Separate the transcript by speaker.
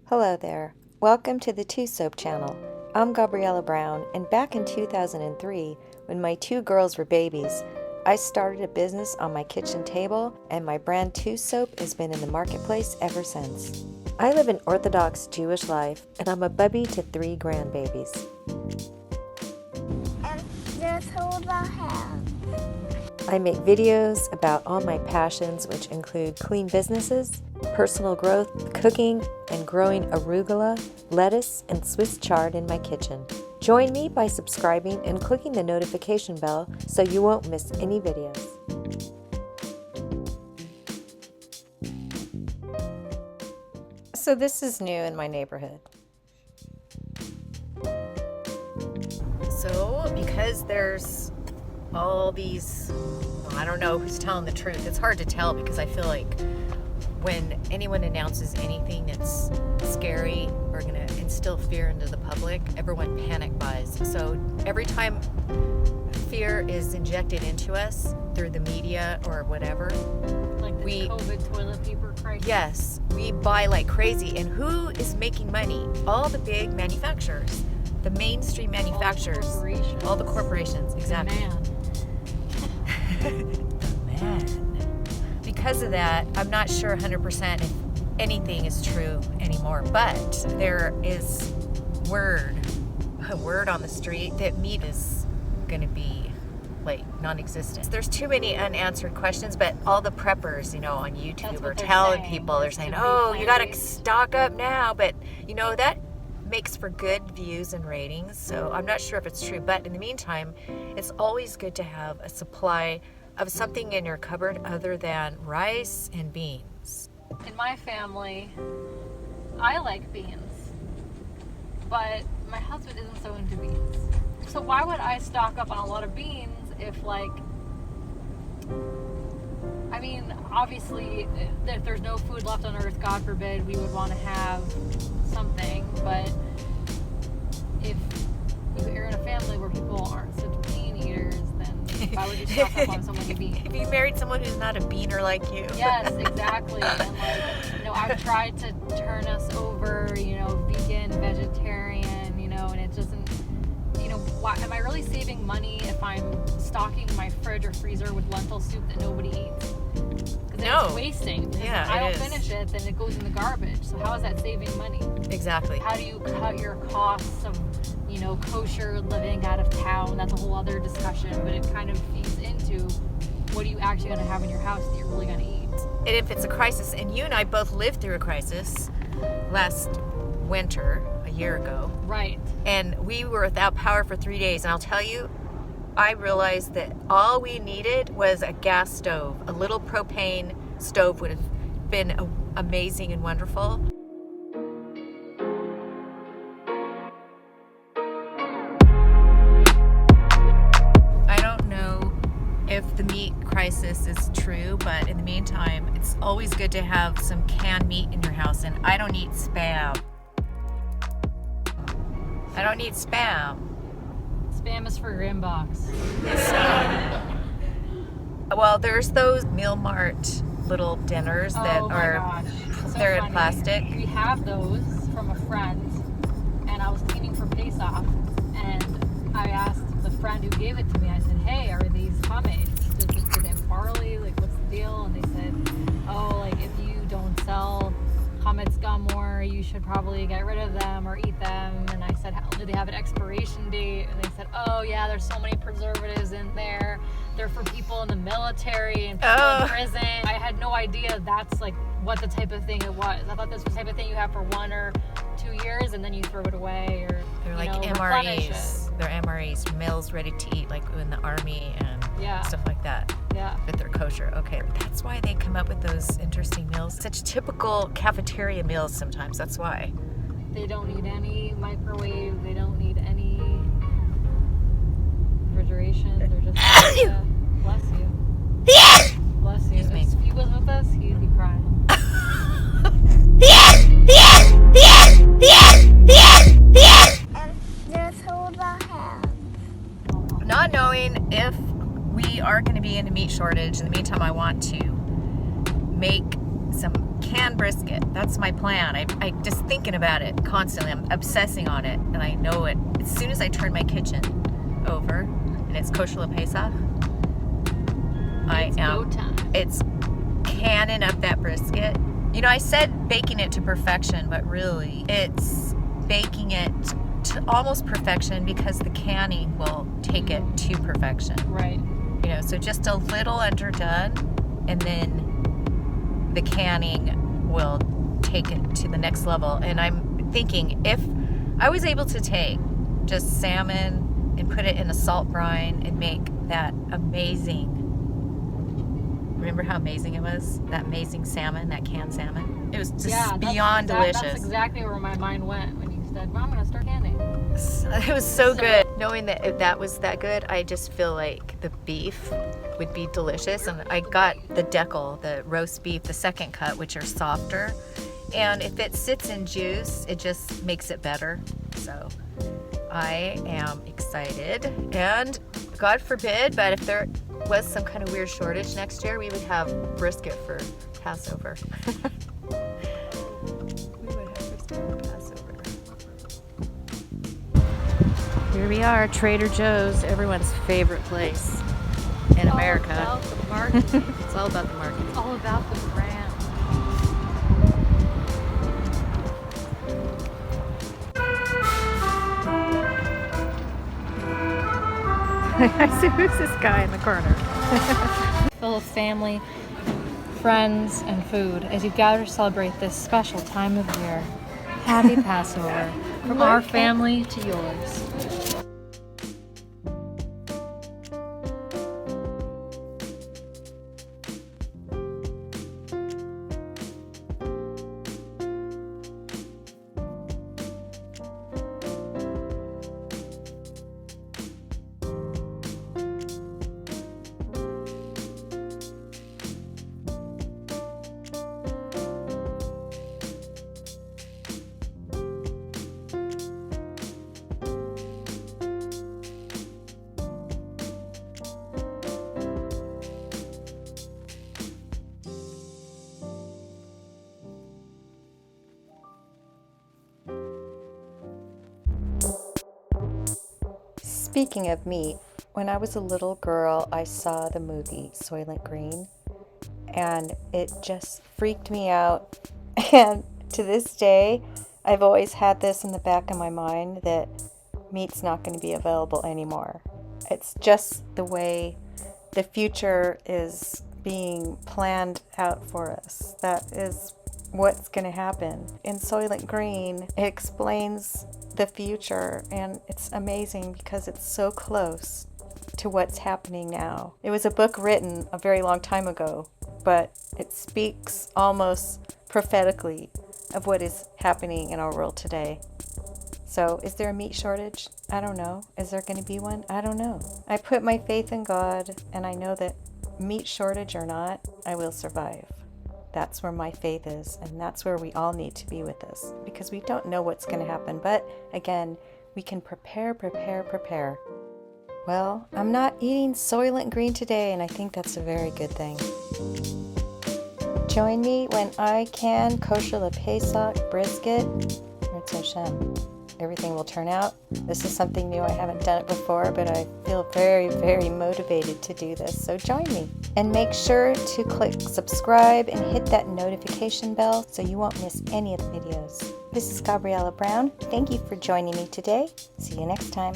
Speaker 1: Hello there. Welcome to the Two Soap channel. I'm Gabriella Brown, and back in 2003, when my two girls were babies, I started a business on my kitchen table, and my brand Two Soap has been in the marketplace ever since. I live an Orthodox Jewish life, and I'm a bubby to 3 grandbabies.
Speaker 2: And just hold our hands.
Speaker 1: I make videos about all my passions, which include clean businesses, personal growth, cooking, and growing arugula, lettuce, and Swiss chard in my kitchen. Join me by subscribing and clicking the notification bell so you won't miss any videos. So this is new in my neighborhood. So because there's all these, well, I don't know who's telling the truth. It's hard to tell because I feel like when anyone announces anything that's scary or going to instill fear into the public, everyone panic buys. So every time fear is injected into us through the media or whatever,
Speaker 3: like the COVID toilet paper crisis.
Speaker 1: Yes, we buy like crazy. And who is making money? All the big manufacturers, the mainstream manufacturers, all the corporations, exactly. The man. Because of that, I'm not sure 100% if anything is true anymore, but there is a word on the street that meat is going to be like non-existent. There's too many unanswered questions, but all the preppers, on YouTube are telling people, they're saying, oh, you got to stock up now, but that makes for good views and ratings, so I'm not sure if it's true, but in the meantime, it's always good to have a supply of something in your cupboard other than rice and beans.
Speaker 3: In my family, I like beans, but my husband isn't so into beans. So why would I stock up on a lot of beans if, obviously, if there's no food left on earth, God forbid, we would want to have something, but if you're in a family where people aren't such bean eaters, then why would you stock up on so many beans?
Speaker 1: If you married someone who's not a beaner like you.
Speaker 3: Yes, exactly. And I've tried to turn us over, vegan, vegetarian, and it doesn't, why am I really saving money if I'm stocking my fridge or freezer with lentil soup that nobody eats? Because it's wasting.
Speaker 1: Yeah,
Speaker 3: if I don't finish it, then it goes in the garbage. So how is that saving money?
Speaker 1: Exactly.
Speaker 3: How do you cut your costs of, kosher living out of town? That's a whole other discussion, but it kind of feeds into what are you actually going to have in your house that you're really going to eat.
Speaker 1: And if it's a crisis, and you and I both lived through a crisis last winter, a year ago.
Speaker 3: Right.
Speaker 1: And we were without power for 3 days. And I'll tell you, I realized that all we needed was a gas stove. A little propane stove would have been amazing and wonderful. I don't know if the meat crisis is true, but in the meantime, it's always good to have some canned meat in your house. And I don't eat Spam. I don't need Spam.
Speaker 3: Spam is for your inbox.
Speaker 1: Well, there's those Mart little dinners that are they're in plastic.
Speaker 3: We have those from a friend, and I was cleaning for Pesach, and I asked the friend who gave it to me, I said, hey, are these homemade? Do they have barley? What's the deal? And they said, if you don't sell chametz gamor, you should probably get rid of them or eat them. And I said, do they have an expiration date? And they said, oh yeah, there's so many preservatives in there. They're for people in the military and people in prison. I had no idea that's what the type of thing it was. I thought this was the type of thing you have for 1 or 2 years and then you throw it away, or
Speaker 1: they're like MREs. They're MREs, meals ready to eat, like in the army and stuff like that.
Speaker 3: Yeah.
Speaker 1: But they're kosher. Okay, that's why they come up with those interesting meals. Such typical cafeteria meals sometimes. That's why.
Speaker 3: They don't need any microwave. They don't need any refrigeration. They're just bless you. Bless you. If he was with us, he'd be crying.
Speaker 2: And just hold our hands.
Speaker 1: Not knowing if we are going to be in a meat shortage, in the meantime, I want to make some canned brisket. That's my plan. I just think thinking about it constantly. I'm obsessing on it, and I know it. As soon as I turn my kitchen over, and it's kosher Pesach, it's canning up that brisket. You know, I said baking it to perfection, but really it's baking it to almost perfection because the canning will take it to perfection.
Speaker 3: Right.
Speaker 1: You know, so just a little underdone, and then the canning will take it to the next level. And I'm thinking, if I was able to take just salmon and put it in a salt brine and make that amazing, remember how amazing it was? That amazing salmon, that canned salmon. It was just beyond delicious.
Speaker 3: That's exactly where my mind went when you said, well, I'm going to start canning.
Speaker 1: It was so good. Knowing that if that was that good, I just feel like the beef would be delicious. And I got the deckle, the roast beef, the second cut, which are softer. And if it sits in juice, it just makes it better. So I am excited. And God forbid, but if there was some kind of weird shortage next year, we would have brisket for Passover. Here we are, Trader Joe's, everyone's favorite place in America.
Speaker 3: It's all about the marketing.
Speaker 1: It's all about the marketing.
Speaker 3: It's all about the brand.
Speaker 1: I see, who's this guy in the corner?
Speaker 3: Full of family, friends, and food as you gather to celebrate this special time of year. Happy Passover from our family to yours.
Speaker 4: Speaking of meat, when I was a little girl, I saw the movie Soylent Green, and it just freaked me out. And to this day, I've always had this in the back of my mind that meat's not going to be available anymore. It's just the way the future is being planned out for us. That is what's going to happen. In Soylent Green, it explains the future, and it's amazing because it's so close to what's happening now. It was a book written a very long time ago, but it speaks almost prophetically of what is happening in our world today. So, is there a meat shortage? I don't know. Is there going to be one? I don't know. I put my faith in God, and I know that meat shortage or not, I will survive. That's where my faith is, and that's where we all need to be with this, because we don't know what's going to happen. But again, we can prepare. Well, I'm not eating Soylent Green today, and I think that's a very good thing. Join me when I can kosher le Pesach brisket. It's Hashem. Everything will turn out. This is something new. I haven't done it before, but I feel very, very motivated to do this. So join me. And make sure to click subscribe and hit that notification bell so you won't miss any of the videos. This is Gabriella Brown. Thank you for joining me today. See you next time.